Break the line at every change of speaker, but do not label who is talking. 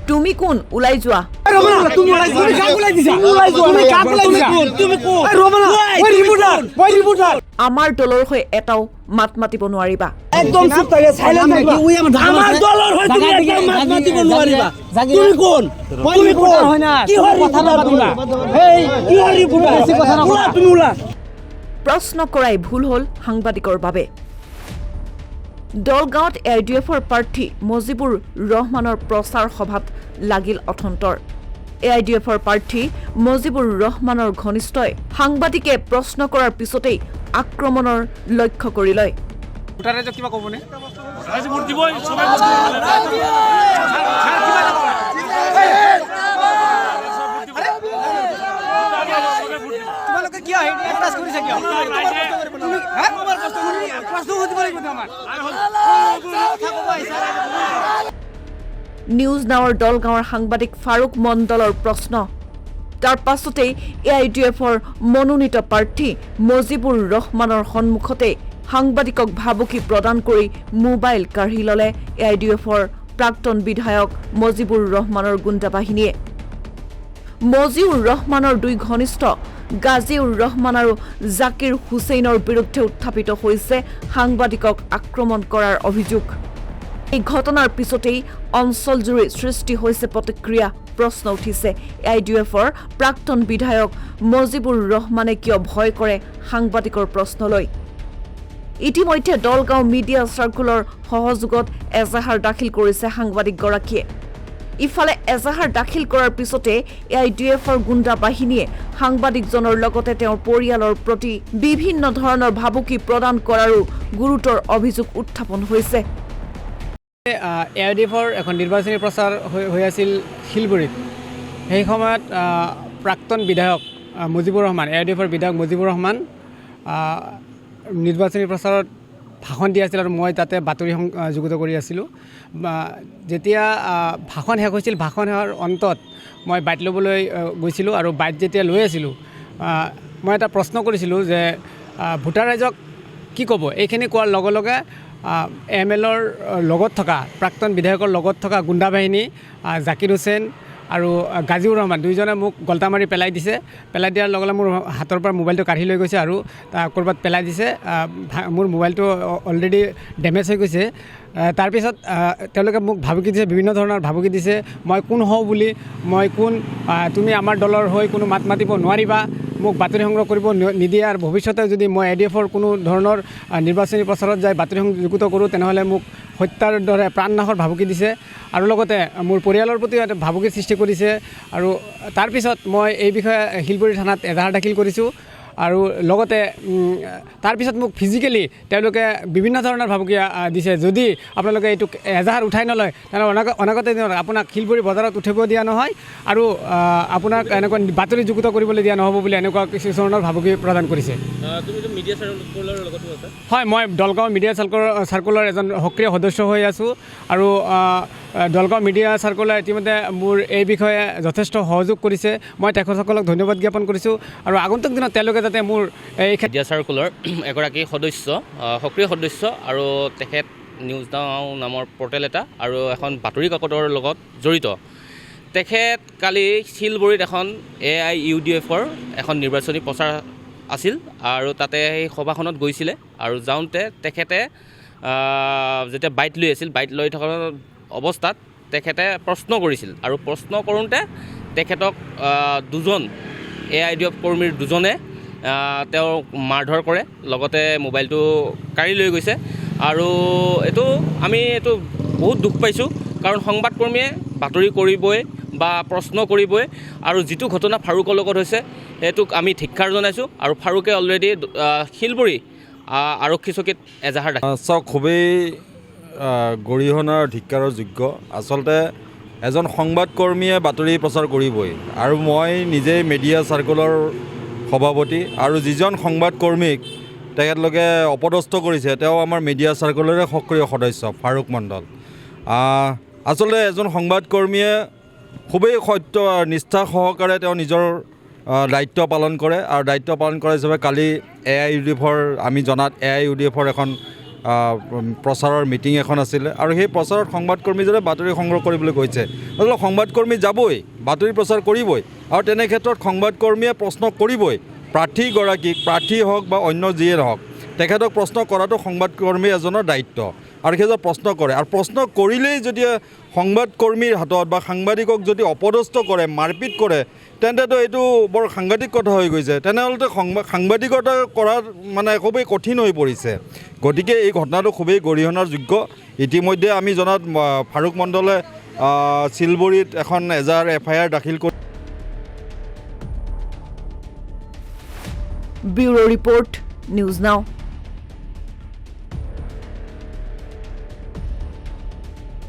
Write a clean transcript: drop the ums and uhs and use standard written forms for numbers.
তুমি কোন ওলাই যোৱা আমাৰ দলৰ হৈ এটাও মাত মাতিব নোৱাৰিবা
একদম চুপ থাকে সাইলেন্ট থাকিবা আমাৰ দলৰ হৈ তুমি একদম মাত মাতিব নোৱাৰিবা তুমি কোন হয় না কি হয় কথা পাতিবা এই কি হয় ৰিপোৰ্টাৰ বেছি কথা নকবা তুমি ওলা
প্ৰশ্ন কৰাই ভুল হ'ল সাংবাদিকৰ বাবে দলগাঁৱত এআইডিএফৰ প্ৰাৰ্থী মজিবুৰ ৰহমানৰ প্ৰচাৰ সভাত লাগিল অথন্তৰ এআইডিএফৰ প্ৰাৰ্থী মজিবুৰ ৰহমানৰ ঘনিষ্ঠই সাংবাদিকে প্ৰশ্ন কৰাৰ পিছতেই আক্ৰমণৰ লক্ষ্য কৰি লয় নিউজ নাওৰ দলগাঁৱৰ সাংবাদিক ফাৰুক মণ্ডলৰ প্ৰশ্ন তাৰ পাছতেই এআইডিএফৰ মনোনীত প্ৰাৰ্থী মজিবুৰ ৰহমানৰ সন্মুখতে সাংবাদিকক ভাবুকি প্ৰদান কৰি মোবাইল কাঢ়ি ল'লে এআইডিএফৰ প্ৰাক্তন বিধায়ক মজিবুৰ ৰহমানৰ গুণ্ডা বাহিনীয়ে মজিউৰ ৰহমানৰ দুই ঘনিষ্ঠ গাজিউৰ ৰহমান আৰু জাকিৰ হুছেইনৰ বিৰুদ্ধে উত্থাপিত হৈছে সাংবাদিকক আক্ৰমণ কৰাৰ অভিযোগ এই ঘটনাৰ পিছতেই অঞ্চলজুৰি সৃষ্টি হৈছে প্ৰতিক্ৰিয়া প্ৰশ্ন উঠিছে এআইডিএফৰ প্ৰাক্তন বিধায়ক মজিবুৰ ৰহমানে কিয় ভয় কৰে সাংবাদিকৰ প্ৰশ্নলৈ ইতিমধ্যে দলগাঁও মিডিয়া চাৰ্কুলৰ সহযোগত এজাহাৰ দাখিল কৰিছে সাংবাদিকগৰাকীয়ে ইফালে এজাহাৰ দাখিল কৰাৰ পিছতে এআইডিএফৰ গুণ্ডা বাহিনীয়ে সাংবাদিকজনৰ লগতে তেওঁৰ পৰিয়ালৰ প্ৰতি বিভিন্ন ধৰণৰ ভাবুকি প্ৰদান কৰাৰো গুৰুতৰ অভিযোগ উত্থাপন হৈছে
এআইডিএফৰ এখন নিৰ্বাচনী প্ৰচাৰ হৈ আছিল শিলগুৰিত সেই সময়ত প্ৰাক্তন বিধায়ক মজিবুৰ ৰহমান এআইডিএফৰ বিধায়ক মজিবুৰ ৰহমান নিৰ্বাচনী প্ৰচাৰত ভাষণ দি আছিল আৰু মই তাতে বাতৰি যুগুত কৰি আছিলোঁ যেতিয়া ভাষণ শেষ হৈছিল ভাষণ শেষৰ অন্তত মই বাইট ল'বলৈ গৈছিলোঁ আৰু বাইট যেতিয়া লৈ আছিলোঁ মই এটা প্ৰশ্ন কৰিছিলোঁ যে ভোটাৰ ৰাইজক কি ক'ব এইখিনি কোৱাৰ লগে লগে এমএলএৰ লগত থকা প্ৰাক্তন বিধায়কৰ লগত থকা গুণ্ডা বাহিনী জাকিৰ হুছেইন আৰু গাজিউৰ ৰহমান দুইজনে মোক গল্টা মাৰি পেলাই দিছে পেলাই দিয়াৰ লগে লগে মোৰ হাতৰ পৰা মোবাইলটো কাঢ়ি লৈ গৈছে আৰু ক'ৰবাত পেলাই দিছে মোৰ মোবাইলটো অলৰেডি ডেমেজ হৈ গৈছে তাৰপিছত তেওঁলোকে মোক ভাবুকি দিছে বিভিন্ন ধৰণৰ ভাবুকি দিছে মই কোন হওঁ বুলি মই কোন তুমি আমাৰ দলৰ হৈ কোনো মাত মাতিব নোৱাৰিবা মোক বাতৰি সংগ্ৰহ কৰিব নিদিয়ে আৰু ভৱিষ্যতে যদি মই এআইডিএফৰ কোনো ধৰণৰ নিৰ্বাচনী প্ৰচাৰত যাই বাতৰি যুগুত কৰোঁ তেনেহ'লে মোক হত্যাৰ দৰে প্ৰাণনাশৰ ভাবুকি দিছে আৰু লগতে মোৰ পৰিয়ালৰ প্ৰতিও এটা ভাবুকিৰ সৃষ্টি কৰিছে আৰু তাৰপিছত মই এই বিষয়ে শিলগুৰি থানাত এজাহাৰ দাখিল কৰিছোঁ আৰু লগতে তাৰপিছত মোক ফিজিকেলি তেওঁলোকে বিভিন্ন ধৰণৰ ভাবুকি দিছে যদি আপোনালোকে এইটো এজাহাৰ উঠাই নলয় তেনেহ'লে অনাগত দিনত আপোনাক শিলগুৰি বজাৰত উঠিব দিয়া নহয় আৰু আপোনাক এনেকুৱা বাতৰি যুগুত কৰিবলৈ দিয়া নহ'ব বুলি এনেকুৱা কিছুধৰণৰ ভাবুকি প্ৰদান কৰিছে হয় মই দলগাঁও মিডিয়া চাৰ্কুলৰ এজন সক্ৰিয় সদস্য হৈ আছোঁ আৰু দলগাঁও মিডিয়া চাৰ্কুলে ইতিমধ্যে মোৰ এই বিষয়ে যথেষ্ট সহযোগ কৰিছে মই তেখেতসকলক ধন্যবাদ জ্ঞাপন কৰিছোঁ আৰু আগন্তুক দিনত তেওঁলোকে যাতে মোৰ এই
মিডিয়া চাৰ্কুলৰ এগৰাকী সদস্য সক্ৰিয় সদস্য আৰু তেখেত নিউজ নাও নামৰ পৰ্টেল এটা আৰু এখন বাতৰি কাকতৰ লগত জড়িত তেখেত কালি শিলগুৰিত এখন এআইইউডিএফৰ এখন নিৰ্বাচনী প্ৰচাৰ আছিল আৰু তাতে সেই সভাখনত গৈছিলে আৰু যাওঁতে তেখেতে যেতিয়া বাইট লৈ আছিল বাইট লৈ থকা অৱস্থাত তেখেতে প্ৰশ্ন কৰিছিল আৰু প্ৰশ্ন কৰোঁতে তেখেতক দুজন এআইডিএফ কৰ্মীৰ দুজনে তেওঁক মাৰধৰ কৰে লগতে মোবাইলটো কাঢ়ি লৈ গৈছে আৰু আমি বহুত দুখ পাইছোঁ কাৰণ সংবাদকৰ্মীয়ে বাতৰি কৰিবই বা প্ৰশ্ন কৰিবই আৰু যিটো ঘটনা ফাৰুকৰ লগত হৈছে সেইটোক আমি ধিক্কাৰ জনাইছোঁ আৰু ফাৰুকে অলৰেডি শিলগুৰি আৰক্ষী চকীত এজাহাৰ
চাওক খুবেই গৰিহণাৰ ধিক্কাৰৰ যোগ্য আচলতে এজন সংবাদকৰ্মীয়ে বাতৰি প্ৰচাৰ কৰিবই আৰু মই নিজেই মিডিয়া চাৰ্কুলৰ সভাপতি আৰু যিজন সংবাদকৰ্মীক তেখেতলোকে অপদস্থ কৰিছে তেওঁ আমাৰ মিডিয়া চাৰ্কুলৰে সক্ৰিয় সদস্য ফাৰুক মণ্ডল আচলতে এজন সংবাদকৰ্মীয়ে খুবেই সত্য নিষ্ঠা সহকাৰে তেওঁ নিজৰ দায়িত্ব পালন কৰে আৰু দায়িত্ব পালন কৰা হিচাপে কালি এআইইউডিএফৰ আমি জনাত এআইইউডিএফৰ এখন প্ৰচাৰৰ মিটিং এখন আছিলে আৰু সেই প্ৰচাৰত সংবাদকৰ্মীজনে বাতৰি সংগ্ৰহ কৰিবলৈ কৈছে। অথবা সংবাদকৰ্মী যাবই, বাতৰি প্ৰচাৰ কৰিবই আৰু তেনে ক্ষেত্ৰত সংবাদকৰ্মীয়ে প্ৰশ্ন কৰিবই। প্ৰাৰ্থীগৰাকীক, প্ৰাৰ্থী হওক বা অন্য যিয়ে নহওক, তেখেতক প্ৰশ্ন কৰাটো সংবাদকৰ্মী এজনৰ দায়িত্ব আৰু সেইজন প্ৰশ্ন কৰে। আৰু প্ৰশ্ন কৰিলেই যদি সংবাদকৰ্মীৰ হাতত বা সাংবাদিকক যদি অপদস্থ কৰে, মাৰপিট কৰে, তেন্তেতো এইটো বৰ সাংঘাতিক কথা হৈ গৈছে। তেনেহ'লে সাংবাদিকতা কৰাৰ মানে খুবেই কঠিন হৈ পৰিছে। গতিকে এই ঘটনাটো খুবেই গৰিহণাৰ যোগ্য। ইতিমধ্যে আমি জনাত ফাৰুক মণ্ডলে শিলবৰীত এখন এজাহাৰ FIR দাখিল কৰি
ব্যুৰো ৰিপৰ্ট, নিউজ নাও।